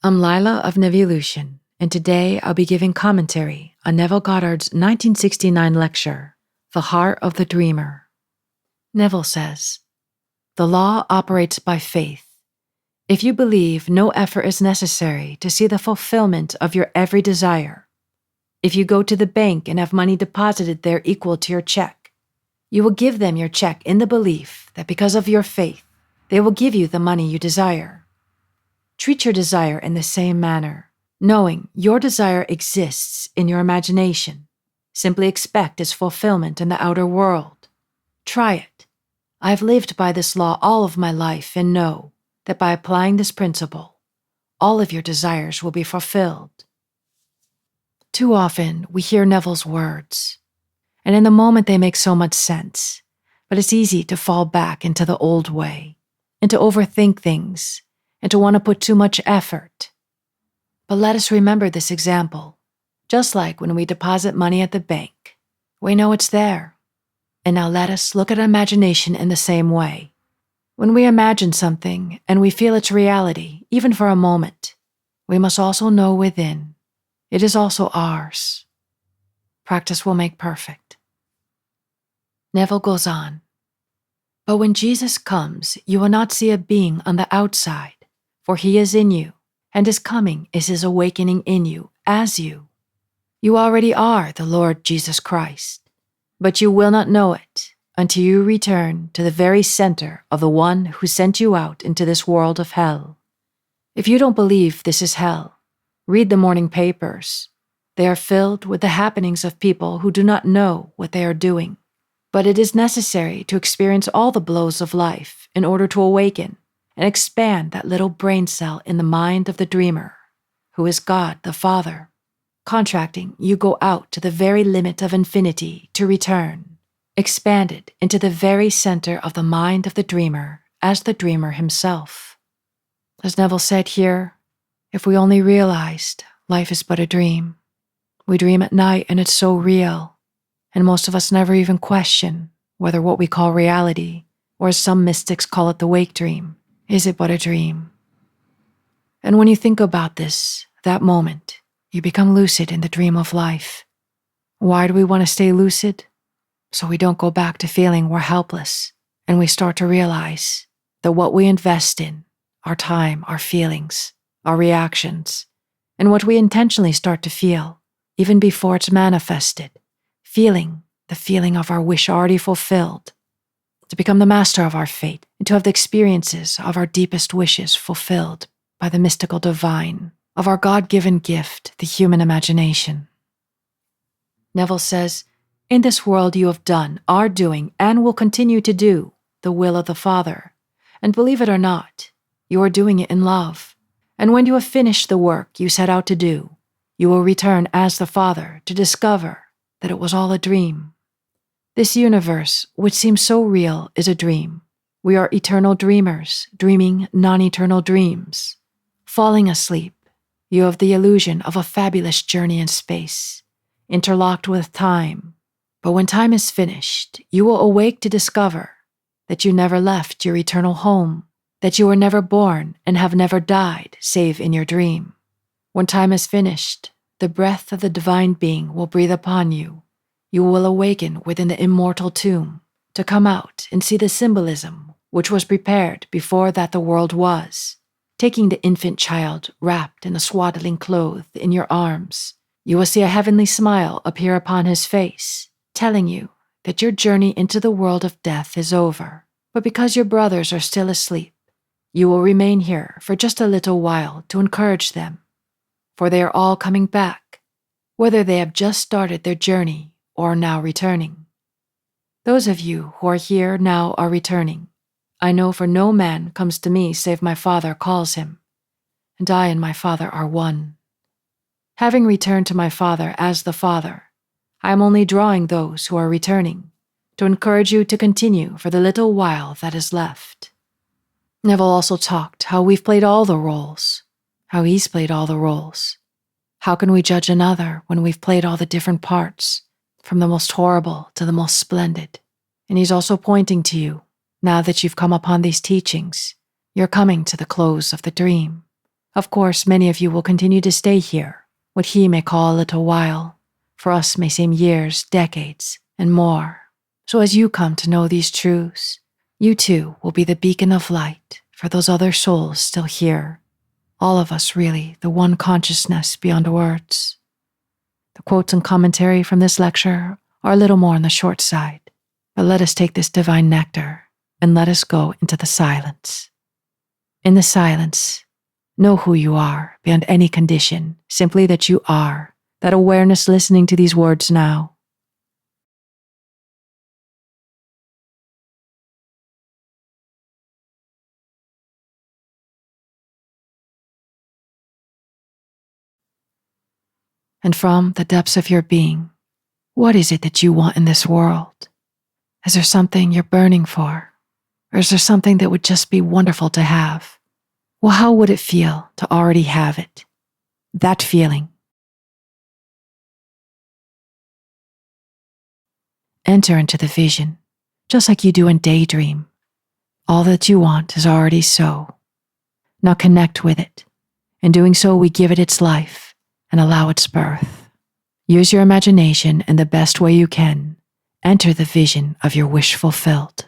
I'm Lila of Nevillution, and today I'll be giving commentary on Neville Goddard's 1969 lecture, The Heart of the Dreamer. Neville says, "The law operates by faith. If you believe no effort is necessary to see the fulfillment of your every desire, if you go to the bank and have money deposited there equal to your check, you will give them your check in the belief that because of your faith, they will give you the money you desire. Treat your desire in the same manner, knowing your desire exists in your imagination. Simply expect its fulfillment in the outer world. Try it. I have lived by this law all of my life and know that by applying this principle, all of your desires will be fulfilled." Too often, we hear Neville's words, and in the moment they make so much sense, but it's easy to fall back into the old way, and to overthink things, and to want to put too much effort. But let us remember this example. Just like when we deposit money at the bank, we know it's there. And now let us look at imagination in the same way. When we imagine something and we feel its reality, even for a moment, we must also know within, it is also ours. Practice will make perfect. Neville goes on, "But when Jesus comes, you will not see a being on the outside, for he is in you, and his coming is his awakening in you, as you. You already are the Lord Jesus Christ, but you will not know it until you return to the very center of the one who sent you out into this world of hell. If you don't believe this is hell, read the morning papers. They are filled with the happenings of people who do not know what they are doing. But it is necessary to experience all the blows of life in order to awaken and expand that little brain cell in the mind of the dreamer, who is God the Father. Contracting, you go out to the very limit of infinity to return, expanded into the very center of the mind of the dreamer as the dreamer himself." As Neville said here, if we only realized life is but a dream. We dream at night and it's so real, and most of us never even question whether what we call reality, or as some mystics call it the wake dream, is it but a dream? And when you think about this, that moment, you become lucid in the dream of life. Why do we want to stay lucid? So we don't go back to feeling we're helpless, and we start to realize that what we invest in, our time, our feelings, our reactions, and what we intentionally start to feel, even before it's manifested, feeling the feeling of our wish already fulfilled, to become the master of our fate, and to have the experiences of our deepest wishes fulfilled by the mystical divine of our God-given gift, the human imagination. Neville says, "In this world you have done, are doing, and will continue to do the will of the Father. And believe it or not, you are doing it in love. And when you have finished the work you set out to do, you will return as the Father to discover that it was all a dream. This universe, which seems so real, is a dream. We are eternal dreamers, dreaming non-eternal dreams. Falling asleep, you have the illusion of a fabulous journey in space, interlocked with time. But when time is finished, you will awake to discover that you never left your eternal home, that you were never born and have never died save in your dream. When time is finished, the breath of the divine being will breathe upon you. You will awaken within the immortal tomb to come out and see the symbolism which was prepared before that the world was. Taking the infant child wrapped in a swaddling cloth in your arms, you will see a heavenly smile appear upon his face, telling you that your journey into the world of death is over. But because your brothers are still asleep, you will remain here for just a little while to encourage them, for they are all coming back, whether they have just started their journey or are now returning. Those of you who are here now are returning. I know, for no man comes to me save my Father calls him, and I and my Father are one. Having returned to my Father as the Father, I am only drawing those who are returning to encourage you to continue for the little while that is left." Neville also talked how we've played all the roles, how he's played all the roles. How can we judge another when we've played all the different parts, from the most horrible to the most splendid? And he's also pointing to you, now that you've come upon these teachings, you're coming to the close of the dream. Of course, many of you will continue to stay here, what he may call a little while. For us may seem years, decades, and more. So as you come to know these truths, you too will be the beacon of light for those other souls still here. All of us really, the one consciousness beyond words. The quotes and commentary from this lecture are a little more on the short side, but let us take this divine nectar and let us go into the silence. In the silence, know who you are beyond any condition, simply that you are, that awareness listening to these words now. And from the depths of your being, what is it that you want in this world? Is there something you're burning for? Or is there something that would just be wonderful to have? Well, how would it feel to already have it? That feeling. Enter into the vision, just like you do in Daydream. All that you want is already so. Now connect with it. In doing so, we give it its life and allow its birth. Use your imagination in the best way you can. Enter the vision of your wish fulfilled.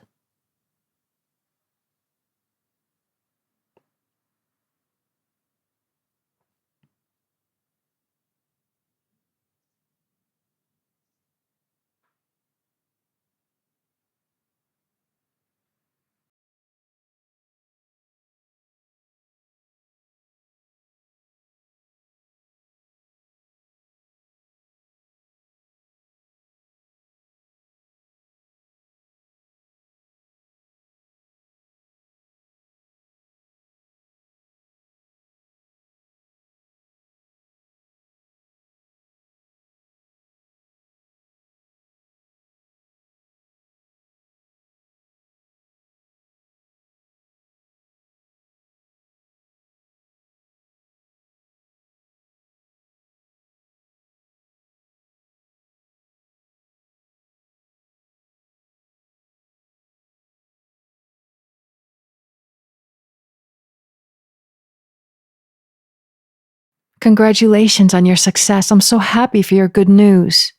Congratulations on your success. I'm so happy for your good news.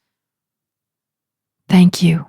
Thank you.